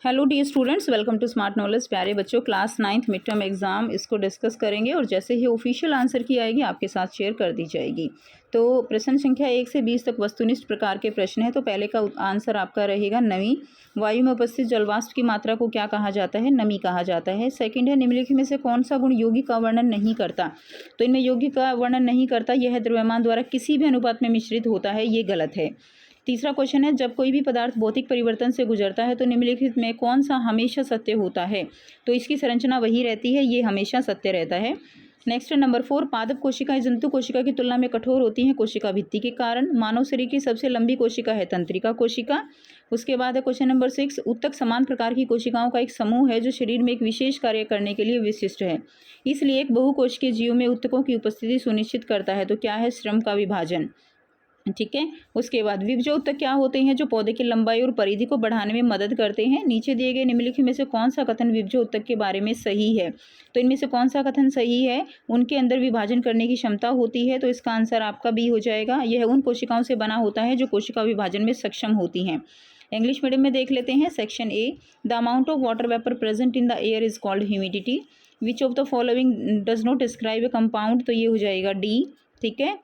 Hello dear students, welcome to smart knowledge. प्यारे बच्चों, class 9th mid term exam इसको discuss करेंगे और जैसे ही ऑफिशियल आंसर की आएगी आपके साथ शेयर कर दी जाएगी। तो प्रश्न संख्या 1 से 20 तक वस्तुनिष्ठ प्रकार के प्रश्न है। तो पहले का आंसर आपका रहेगा नमी। वायु में उपस्थित जलवाष्प की मात्रा को क्या कहा जाता है? नमी कहा जाता है। सेकंड है, निम्नलिखित में से कौन सा गुण यौगिक का वर्णन नहीं करता? तो इनमें यौगिक का वर्णन नहीं करता, यह द्रव्यमान द्वारा किसी भी अनुपात में मिश्रित होता है, ये गलत है। तीसरा क्वेश्चन है, जब कोई भी पदार्थ भौतिक परिवर्तन से गुजरता है तो निम्नलिखित में कौन सा हमेशा सत्य होता है? तो इसकी संरचना वही रहती है, ये हमेशा सत्य रहता है। नेक्स्ट है नंबर 4, पादप कोशिकाएं जंतु कोशिका की तुलना में कठोर होती हैं कोशिका भित्ति के कारण। मानव शरीर की सबसे लंबी कोशिका है तंत्रिका कोशिका। उसके बाद है क्वेश्चन नंबर 6, ऊतक समान प्रकार की कोशिकाओं का एक समूह है जो शरीर में एक विशेष कार्य करने के लिए विशिष्ट है, इसलिए एक बहुकोशिकीय जीव में ऊतकों की उपस्थिति सुनिश्चित करता है। तो क्या है? श्रम का विभाजन। ठीक है। उसके बाद विभजो ऊतक क्या होते हैं? जो पौधे की लंबाई और परिधि को बढ़ाने में मदद करते हैं। नीचे दिए गए निम्नलिखित में से कौन सा कथन विभजो ऊतक के बारे में सही है? तो इनमें से कौन सा कथन सही है? उनके अंदर विभाजन करने की क्षमता होती है, तो इसका आंसर आपका बी हो जाएगा। यह उन कोशिकाओं से बना होता है जो कोशिका विभाजन में सक्षम होती हैं। इंग्लिश मीडियम में देख लेते हैं। Section A, the amount of water vapour present in the air is called humidity. Which of the following does not describe A compound? तो ये हो जाएगा डी। ठीक है।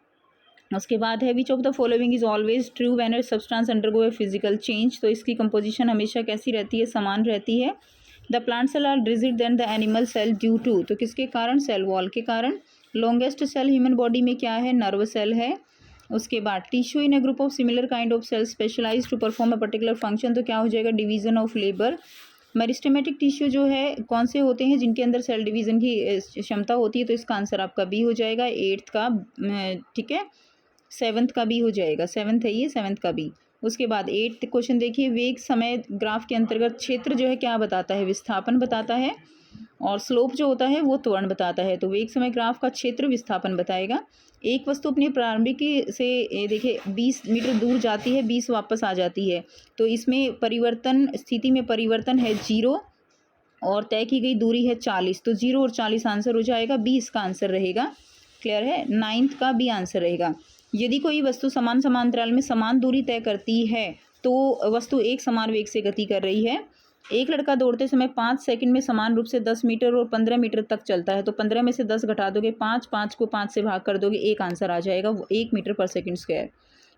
उसके बाद है, विच of the following is always true when a substance undergo a physical change. तो इसकी कंपोजिशन हमेशा कैसी रहती है? समान रहती है। The plant cell are rigid then the animal cell due to. तो किसके कारण? सेल वॉल के कारण। लॉन्गेस्ट सेल ह्यूमन बॉडी में क्या है? नर्व सेल है। उसके बाद tissue in a group of similar kind of cell specialise to perform a particular function. तो क्या हो जाएगा? Division of labour. Meristematic tissue जो है कौन से होते हैं? जिनके अंदर सेल डिवीजन की क्षमता होती है। तो इसका आंसर आपका बी हो जाएगा, 8th का। ठीक है। 7th का बी हो जाएगा, 7th है ये, 7th का बी। उसके बाद 8th क्वेश्चन देखिए, वेग समय ग्राफ के अंतर्गत क्षेत्र जो है क्या बताता है? विस्थापन बताता है, और स्लोप जो होता है वो त्वरण बताता है। तो वेग समय ग्राफ का क्षेत्र विस्थापन बताएगा। एक वस्तु अपनी प्रारंभिक से देखिए 20 मीटर दूर जाती है, 20 वापस आ जाती है, तो इसमें परिवर्तन, स्थिति में परिवर्तन है 0 और तय की गई दूरी है 40। तो 0 और 40 आंसर हो जाएगा, 20 का आंसर रहेगा। क्लियर है? 9th का बी आंसर रहेगा। यदि कोई वस्तु समान समांतराल में समान दूरी तय करती है तो वस्तु एक समान वेग से गति कर रही है। एक लड़का दौड़ते समय 5 सेकंड में समान रूप से 10 मीटर और 15 मीटर तक चलता है। तो 15 में से 10 घटा दोगे 5, 5 को 5 से भाग कर दोगे, एक आंसर आ जाएगा, वो 1 मीटर पर सेकंड स्क्वायर।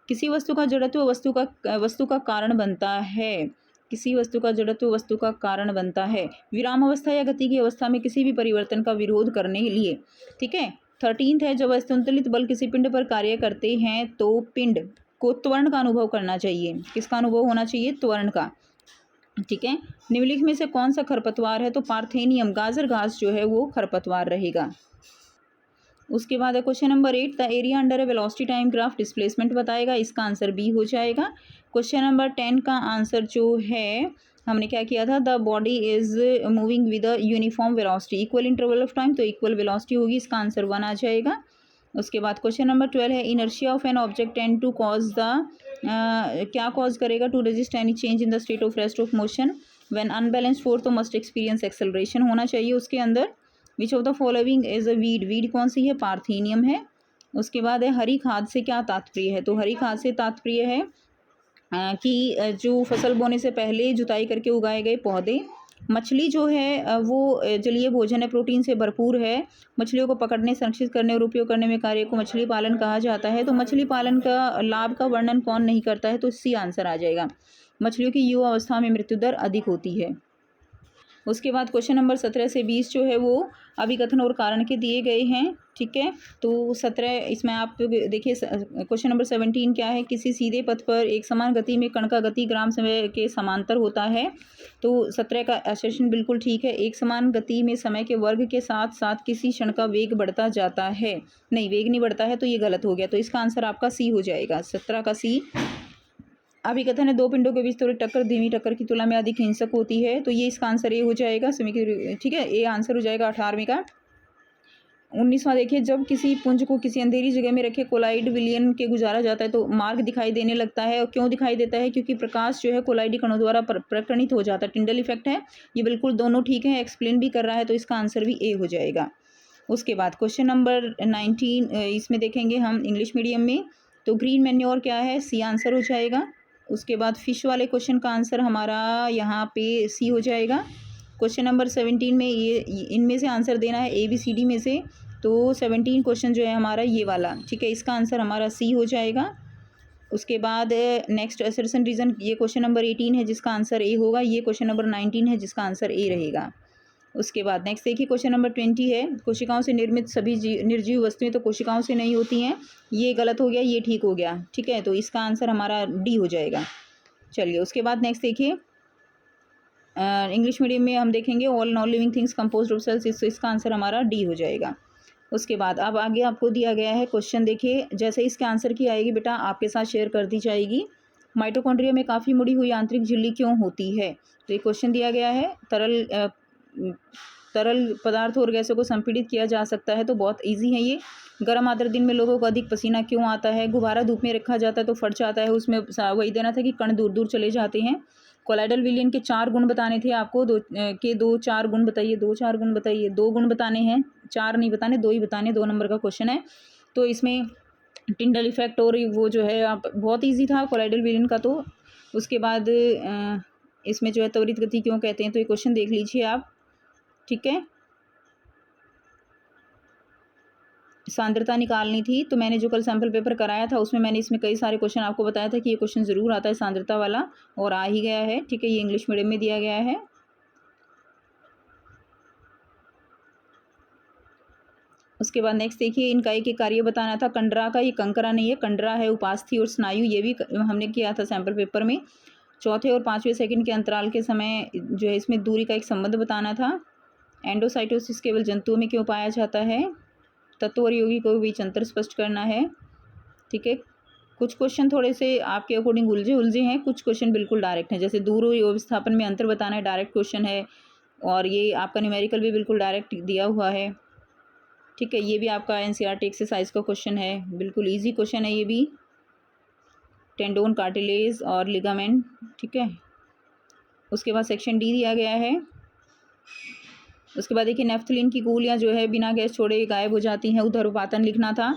किसी वस्तु का जड़त्व वस्तु का कारण बनता है। किसी वस्तु का जड़त्व वस्तु का कारण बनता है विराम अवस्था या गति की अवस्था में किसी भी परिवर्तन का विरोध करने के लिए। ठीक है। 13th है, जब संतुलित बल किसी पिंड पर कार्य करते हैं तो पिंड को त्वरण का अनुभव करना चाहिए। किसका अनुभव होना चाहिए? त्वरण का। ठीक है। निम्नलिखित में से कौन सा खरपतवार है? तो पार्थेनियम, गाजर घास जो है वो खरपतवार रहेगा। उसके बाद है question number 8, the area under A velocity time graph displacement बताएगा, इसका आंसर बी हो जाएगा। क्वेश्चन नंबर 10 का आंसर जो है, हमने क्या किया था? The body is moving with a uniform velocity equal interval of time. तो इक्वल वेलोसिटी होगी, इसका आंसर 1 आ जाएगा। उसके बाद क्वेश्चन नंबर 12 है, inertia of an object tend to cause the क्या कॉज करेगा? To resist any change in the state of rest of motion when unbalanced force. तो मस्ट एक्सपीरियंस एक्सेलरेशन होना चाहिए उसके अंदर। Which of the following is a weed? Weed कौन सी है? पार्थेनियम है। उसके बाद है, हरी खाद से क्या तात्पर्य है? तो हरी खाद से तात्पर्य है कि जो फसल बोने से पहले जुताई करके उगाए गए पौधे। मछली जो है वो जलीय भोजन है, प्रोटीन से भरपूर है। मछलियों को पकड़ने, संरक्षित करने और उपयोग करने में कार्य को मछली पालन कहा जाता है। तो मछली पालन का लाभ का वर्णन कौन नहीं करता है? तो सी आंसर आ जाएगा। मछलियों की युवा अवस्था में मृत्यु दर अधिक होती है। उसके बाद क्वेश्चन नंबर 17 से 20 जो है वो अभिकथन और कारण के दिए गए हैं। ठीक है। तो 17 इसमें आप देखिए, क्वेश्चन नंबर 17 क्या है? किसी सीधे पथ पर एक समान गति में कण का गति ग्राम समय के समांतर होता है। तो 17 का असर्शन बिल्कुल ठीक है। एक समान गति में समय के वर्ग के साथ साथ किसी क्षण का वेग बढ़ता जाता है। नहीं, वेग नहीं बढ़ता है, तो ये गलत हो गया। तो इसका आंसर आपका सी हो जाएगा, 17 का सी। अभिकथन है, दो पिंडों के बीच त्वरित टक्कर धीमी टक्कर की तुलना में अधिक हिंसक होती है। तो ये इसका आंसर ए हो जाएगा। ठीक है, ए आंसर हो जाएगा 18वें का। 19वां देखिए, जब किसी पुंज को किसी अंधेरी जगह में रखे कोलाइड विलयन के गुजारा जाता है तो मार्ग दिखाई देने लगता है। और क्यों दिखाई देता है? क्योंकि प्रकाश जो है कोलाइडी कणों द्वारा प्रकर्णित हो जाता है। टिंडल इफेक्ट है। ये बिल्कुल दोनों ठीक है, एक्सप्लेन भी कर रहा है, तो इसका आंसर भी ए हो जाएगा। उसके बाद क्वेश्चन नंबर 19 इसमें देखेंगे हम इंग्लिश मीडियम में। तो ग्रीन मैन्योर क्या है? सी आंसर हो जाएगा। उसके बाद फिश वाले क्वेश्चन का आंसर हमारा यहाँ पे सी हो जाएगा। क्वेश्चन नंबर 17 में ये इनमें से आंसर देना है ABCD में से, तो 17 क्वेश्चन जो है हमारा ये वाला, ठीक है, इसका आंसर हमारा सी हो जाएगा। उसके बाद नेक्स्ट असर्शन रीज़न, ये क्वेश्चन नंबर 18 है जिसका आंसर ए होगा, ये क्वेश्चन नंबर 19 है जिसका आंसर ए रहेगा। उसके बाद नेक्स्ट देखिए क्वेश्चन नंबर 20 है, कोशिकाओं से निर्मित सभी निर्जीव वस्तुएं तो कोशिकाओं से नहीं होती हैं, ये गलत हो गया, ये ठीक हो गया, ठीक है, तो इसका आंसर हमारा डी हो जाएगा। चलिए उसके बाद नेक्स्ट देखिए इंग्लिश मीडियम में हम देखेंगे all non living things composed of cells, इसका आंसर हमारा डी हो जाएगा। उसके बाद अब आगे आपको दिया गया है क्वेश्चन, देखिए जैसे इसके आंसर की आएगी बेटा आपके साथ शेयर कर दी जाएगी। माइटोकॉन्ड्रिया में काफ़ी मुड़ी हुई आंतरिक झिल्ली क्यों होती है, तो ये क्वेश्चन दिया गया है। तरल पदार्थ और गैसों को संपीड़ित किया जा सकता है, तो बहुत इजी है ये। गर्म आर्द्र दिन में लोगों को अधिक पसीना क्यों आता है, गुब्बारा धूप में रखा जाता है तो फट जाता है, उसमें वही देना था कि कण दूर दूर चले जाते हैं। कोलाइडल विलयन के 4 गुण बताने थे आपको, दो चार गुण बताइए, 2-4 गुण बताइए, 2 गुण बताने हैं, 4 नहीं बताने, 2 ही बताने, 2 नंबर का क्वेश्चन है। तो इसमें टिंडल इफेक्ट और वो जो है आप बहुत ईजी था कोलाइडल विलयन का। तो उसके बाद इसमें जो है त्वरित गति क्यों कहते हैं, तो ये क्वेश्चन देख लीजिए आप, ठीक है। सांद्रता निकालनी थी, तो मैंने जो कल सैम्पल पेपर कराया था उसमें मैंने इसमें कई सारे क्वेश्चन आपको बताया था कि ये क्वेश्चन ज़रूर आता है सांद्रता वाला, और आ ही गया है, ठीक है, ये इंग्लिश मीडियम में दिया गया है। उसके बाद नेक्स्ट देखिए इनका एक कार्य बताना था। कंडरा का, ये कंकरा नहीं है, कंडरा है, उपास्थि और स्नायु, ये भी हमने किया था सैम्पल पेपर में। चौथे और 5वें सेकंड के अंतराल के समय जो है इसमें दूरी का एक संबंध बताना था। एंडोसाइटोसिस केवल जंतुओं में क्यों पाया जाता है, तत्व और यौगिक को बीच अंतर स्पष्ट करना है, ठीक है। कुछ क्वेश्चन थोड़े से आपके अकॉर्डिंग उलझे हैं, कुछ क्वेश्चन बिल्कुल डायरेक्ट हैं, जैसे दूर विस्थापन में अंतर बताना है, डायरेक्ट क्वेश्चन है, और ये आपका न्यूमेरिकल भी बिल्कुल डायरेक्ट दिया हुआ है, ठीक है। ये भी आपका NCERT एक्सरसाइज का क्वेश्चन है, बिल्कुल ईजी क्वेश्चन है ये भी। टेंडोन, कार्टिलेज और लिगामेंट, ठीक है। उसके बाद सेक्शन डी दिया गया है। उसके बाद देखिए नेफ्थलीन की गोलियां जो है बिना गैस छोड़े गायब हो जाती हैं, ऊर्ध्वपातन लिखना था।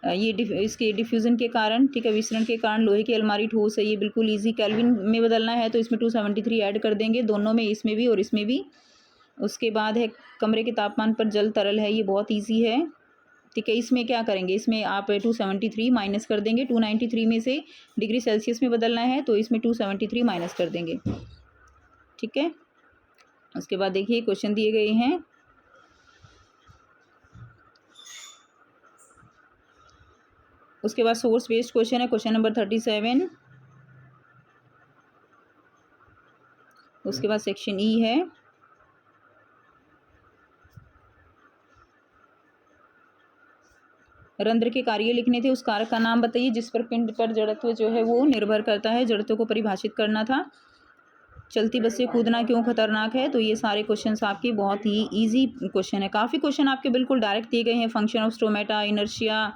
ये इसके डिफ्यूज़न के कारण, ठीक है, विसरण के कारण लोहे की अलमारी ठोस है, ये बिल्कुल इजी। केल्विन में बदलना है तो इसमें 273 ऐड कर देंगे, दोनों में, इसमें भी और इसमें भी। उसके बाद है कमरे के तापमान पर जल तरल है, ये बहुत ईजी है, ठीक है। इसमें क्या करेंगे, इसमें आप 273 माइनस कर देंगे, 293 में से डिग्री सेल्सियस में बदलना है तो इसमें 273 माइनस कर देंगे, ठीक है। उसके बाद देखिए क्वेश्चन दिए गए हैं। उसके बाद सोर्स बेस्ड क्वेश्चन है, क्वेश्चन नंबर 37। उसके बाद सेक्शन ई है। रंध्र के कार्य लिखने थे, उस कारक का नाम बताइए जिस पर पिंड पर जड़त्व जो है वो निर्भर करता है, जड़त्व को परिभाषित करना था। चलती बस से कूदना क्यों खतरनाक है, तो ये सारे क्वेश्चंस आपके बहुत ही इजी क्वेश्चन है। काफ़ी क्वेश्चन आपके बिल्कुल डायरेक्ट दिए गए हैं, फंक्शन ऑफ स्टोमेटा, इनर्शिया,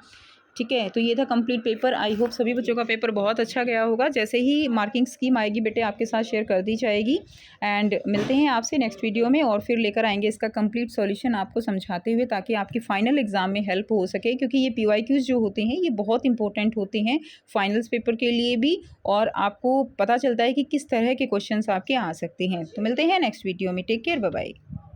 ठीक है। तो ये था कंप्लीट पेपर। आई होप सभी बच्चों का पेपर बहुत अच्छा गया होगा। जैसे ही मार्किंग स्कीम आएगी बेटे आपके साथ शेयर कर दी जाएगी। एंड मिलते हैं आपसे नेक्स्ट वीडियो में, और फिर लेकर आएंगे इसका कंप्लीट सॉल्यूशन आपको समझाते हुए, ताकि आपकी फाइनल एग्जाम में हेल्प हो सके, क्योंकि ये PYQs जो होते हैं ये बहुत इंपॉर्टेंट होते हैं फाइनल्स पेपर के लिए भी, और आपको पता चलता है कि किस तरह के क्वेश्चन आपके आ सकते हैं। तो मिलते हैं नेक्स्ट वीडियो में, टेक केयर, बाय बाय।